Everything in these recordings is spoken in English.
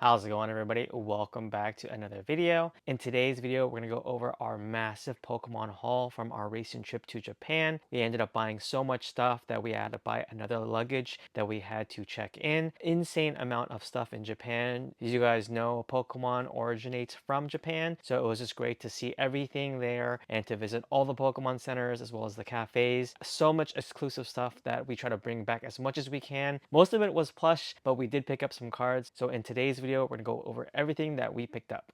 How's it going, everybody? Welcome back to another video. In today's video, we're going to go over our massive Pokemon haul from our recent trip to Japan. We ended up buying so much stuff that we had to buy another luggage that we had to check in. Insane amount of stuff in Japan. As you guys know, Pokemon originates from Japan, so it was just great to see everything there and to visit all the Pokemon centers as well as the cafes. So much exclusive stuff that we try to bring back as much as we can. Most of it was plush, but we did pick up some cards. So in today's video, we're going to go over everything that we picked up.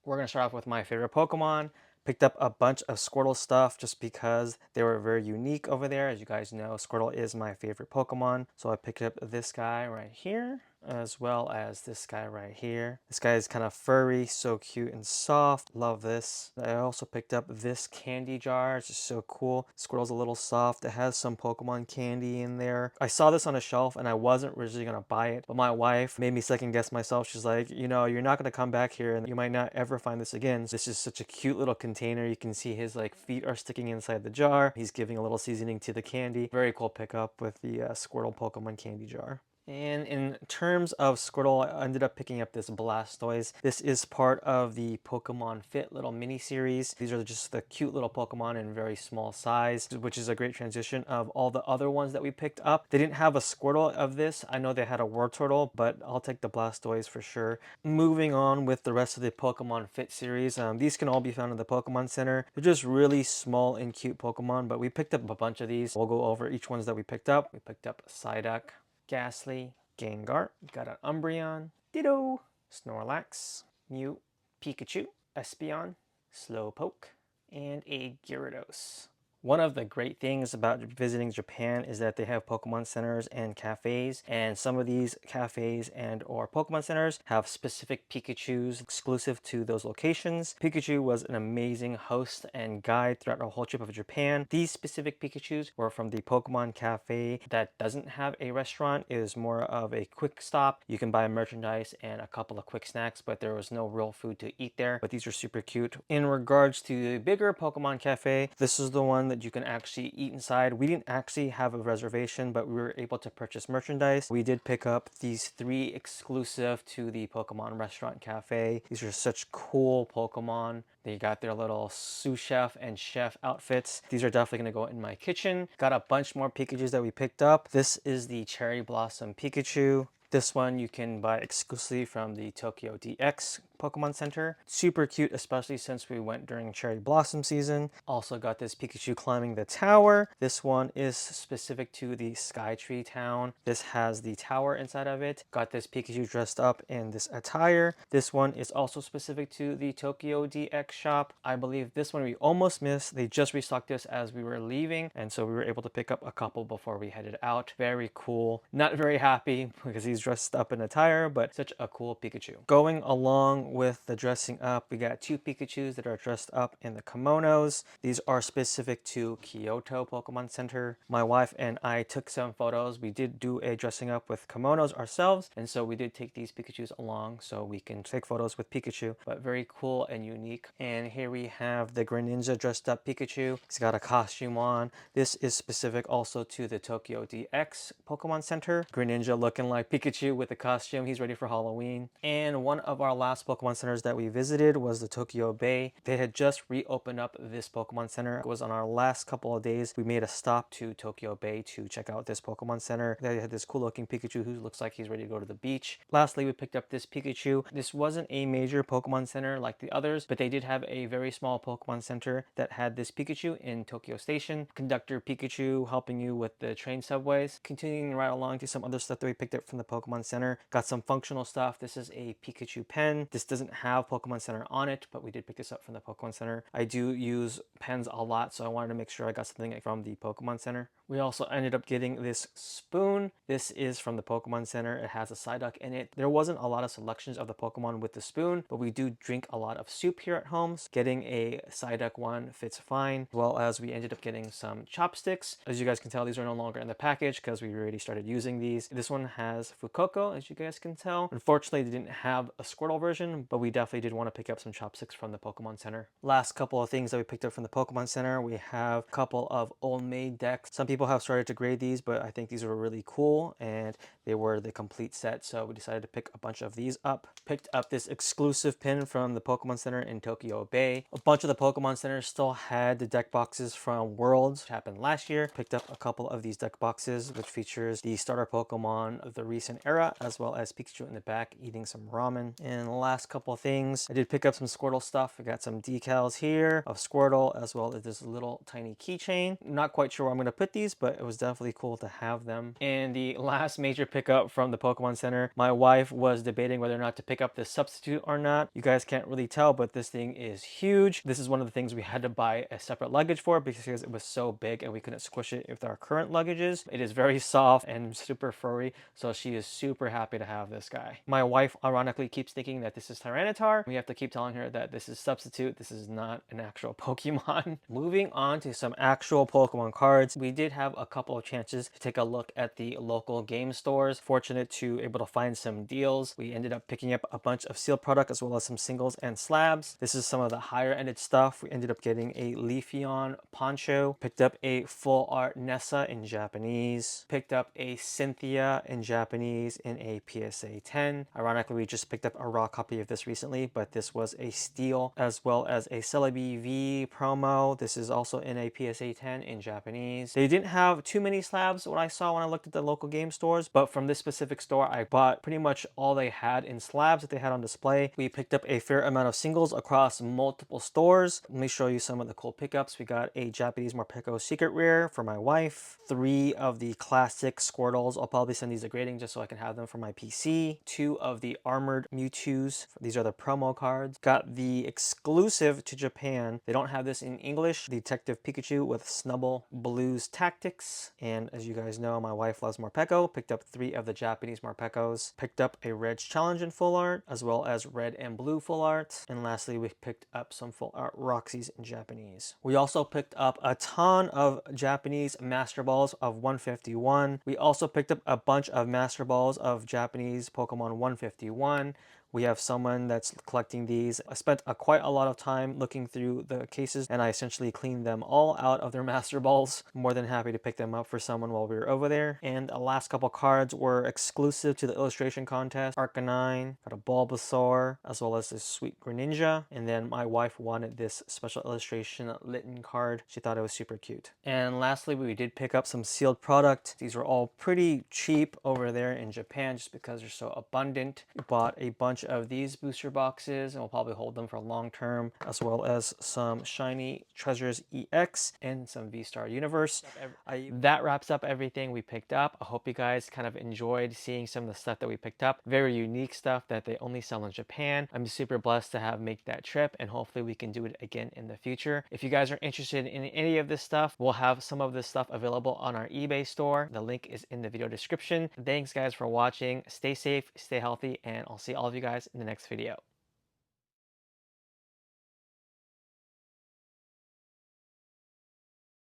We're going to start off with my favorite Pokemon. Picked up a bunch of Squirtle stuff just because they were very unique over there. As you guys know, Squirtle is my favorite Pokemon. So I picked up this guy right here, as well as this guy right here. This guy is kind of furry, so cute and soft. Love this. I also picked up this candy jar. It's just so cool. Squirtle's a little soft. It has some Pokemon candy in there. I saw this on a shelf and I wasn't originally going to buy it, but my wife made me second guess myself. She's like, you know, you're not going to come back here and you might not ever find this again. This is such a cute little container. You can see his feet are sticking inside the jar. He's giving a little seasoning to the candy. Very cool pickup with the Squirtle Pokemon candy jar. And in terms of Squirtle, I ended up picking up this Blastoise. This is part of the Pokemon Fit little mini series. These are just the cute little Pokemon in very small size, which is a great transition of all the other ones that we picked up. They didn't have a Squirtle of this. I know they had a Wartortle, but I'll take the Blastoise for sure. Moving on with the rest of the Pokemon Fit series. These can all be found in the Pokemon Center. They're just really small and cute Pokemon, but we picked up a bunch of these. We'll go over each ones that we picked up. We picked up Psyduck, Ghastly, Gengar, got an Umbreon, Ditto, Snorlax, Mew, Pikachu, Espeon, Slowpoke, and a Gyarados. One of the great things about visiting Japan is that they have Pokemon centers and cafes, and some of these cafes and or Pokemon centers have specific Pikachus exclusive to those locations. Pikachu was an amazing host and guide throughout our whole trip of Japan. These specific Pikachus were from the Pokemon cafe that doesn't have a restaurant. It is more of a quick stop. You can buy merchandise and a couple of quick snacks, but there was no real food to eat there. But these are super cute. In regards to the bigger Pokemon cafe, this is the one that you can actually eat inside. We didn't actually have a reservation, but we were able to purchase merchandise. We did pick up these 3 exclusive to the Pokemon restaurant cafe. These are such cool Pokemon. They got their little sous chef and chef outfits. These are definitely going to go in my kitchen. Got a bunch more Pikachus that we picked up. This is the Cherry Blossom Pikachu. This one you can buy exclusively from the Tokyo DX Pokemon Center. Super cute, especially since we went during cherry blossom season. Also got this Pikachu climbing the tower. This one is specific to the Skytree town. This has the tower inside of it. Got this Pikachu dressed up in this attire. This one is also specific to the Tokyo DX shop. I believe this one we almost missed. They just restocked this as we were leaving, and so we were able to pick up a couple before we headed out. Very cool. Not very happy because he's dressed up in attire, but such a cool Pikachu. Going along with the dressing up, we got 2 Pikachus that are dressed up in the kimonos. These are specific to Kyoto Pokemon Center. My wife and I took some photos. We did do a dressing up with kimonos ourselves, and so we did take these Pikachus along so we can take photos with Pikachu, but very cool and unique. And here we have the Greninja dressed up Pikachu. He's got a costume on. This is specific also to the Tokyo DX Pokemon Center. Greninja looking like Pikachu with the costume. He's ready for Halloween. And one of our last Pokemon centers that we visited was the Tokyo Bay. They had just reopened up this Pokemon Center. It was on our last couple of days. We made a stop to Tokyo Bay to check out this Pokemon Center. They had this cool looking Pikachu who looks like he's ready to go to the beach. Lastly, we picked up this Pikachu. This wasn't a major Pokemon Center like the others, but they did have a very small Pokemon Center that had this Pikachu in Tokyo Station. Conductor Pikachu helping you with the train subways. Continuing right along to some other stuff that we picked up from the Pokemon Center. Got some functional stuff. This is a Pikachu pen. This doesn't have Pokemon Center on it, but we did pick this up from the Pokemon Center. I do use pens a lot, so I wanted to make sure I got something from the Pokemon Center. We also ended up getting this spoon. This is from the Pokemon Center. It has a Psyduck in it. There wasn't a lot of selections of the Pokemon with the spoon, but we do drink a lot of soup here at home. Getting a Psyduck one fits fine, as well as we ended up getting some chopsticks. As you guys can tell, these are no longer in the package because we already started using these. This one has Fuecoco, as you guys can tell. Unfortunately, they didn't have a Squirtle version, but we definitely did want to pick up some chopsticks from the Pokemon Center. Last couple of things that we picked up from the Pokemon Center, we have a couple of Old Maid decks. Some people people have started to grade these, but I think these were really cool and they were the complete set. So we decided to pick a bunch of these up. Picked up this exclusive pin from the Pokemon Center in Tokyo Bay. A bunch of the Pokemon Centers still had the deck boxes from Worlds, which happened last year. Picked up a couple of these deck boxes, which features the starter Pokemon of the recent era, as well as Pikachu in the back eating some ramen. And the last couple of things, I did pick up some Squirtle stuff. I got some decals here of Squirtle, as well as this little tiny keychain. Not quite sure where I'm going to put these, but it was definitely cool to have them. And the last major pickup from the Pokemon Center, my wife was debating whether or not to pick up this substitute or not. You guys can't really tell, but this thing is huge. This is one of the things we had to buy a separate luggage for because it was so big and we couldn't squish it with our current luggages. It is very soft and super furry, so she is super happy to have this guy. My wife ironically keeps thinking that this is Tyranitar. We have to keep telling her that this is substitute. This is not an actual Pokemon. Moving on to some actual Pokemon cards, we did have a couple of chances to take a look at the local game stores. Fortunate to able to find some deals. We ended up picking up a bunch of sealed product as well as some singles and slabs. This is some of the higher ended stuff. We ended up getting a Leafeon poncho, picked up a full art Nessa in Japanese, picked up a Cynthia in Japanese in a PSA 10. Ironically, we just picked up a raw copy of this recently, but this was a steal, as well as a Celebi V promo. This is also in a PSA 10 in Japanese. They didn't have too many slabs what I saw when I looked at the local game stores, but from this specific store, I bought pretty much all they had in slabs that they had on display. We picked up a fair amount of singles across multiple stores. Let me show you some of the cool pickups. We got a Japanese Morpeko Secret Rare for my wife, 3 of the classic Squirtles. I'll probably send these to grading just so I can have them for my PC, 2 of the Armored Mewtwo's. These are the promo cards. Got the exclusive to Japan. They don't have this in English. Detective Pikachu with Snubble Blues Tactics. And as you guys know, my wife loves Morpeko. Picked up 3 of the Japanese Morpekos. Picked up a Red Challenge in full art, as well as red and blue full art. And lastly, we picked up some full art Roxy's in Japanese. We also picked up a ton of Japanese Master Balls of 151. We also picked up a bunch of Master Balls of Japanese Pokemon 151. We have someone that's collecting these. I spent quite a lot of time looking through the cases and I essentially cleaned them all out of their Master Balls. More than happy to pick them up for someone while we were over there. And the last couple cards were exclusive to the illustration contest. Arcanine, got a Bulbasaur, as well as this sweet Greninja. And then my wife wanted this special illustration Litten card. She thought it was super cute. And lastly, we did pick up some sealed product. These were all pretty cheap over there in Japan just because they're so abundant. We bought a bunch of these booster boxes and we'll probably hold them for long term, as well as some shiny Treasures EX and some V-Star Universe. That wraps up everything we picked up. I hope you guys kind of enjoyed seeing some of the stuff that we picked up. Very unique stuff that they only sell in Japan. I'm super blessed to have make that trip and hopefully we can do it again in the future. If you guys are interested in any of this stuff, we'll have some of this stuff available on our eBay store. The link is in the video description. Thanks guys for watching. Stay safe, stay healthy, and I'll see all of you guys in the next video.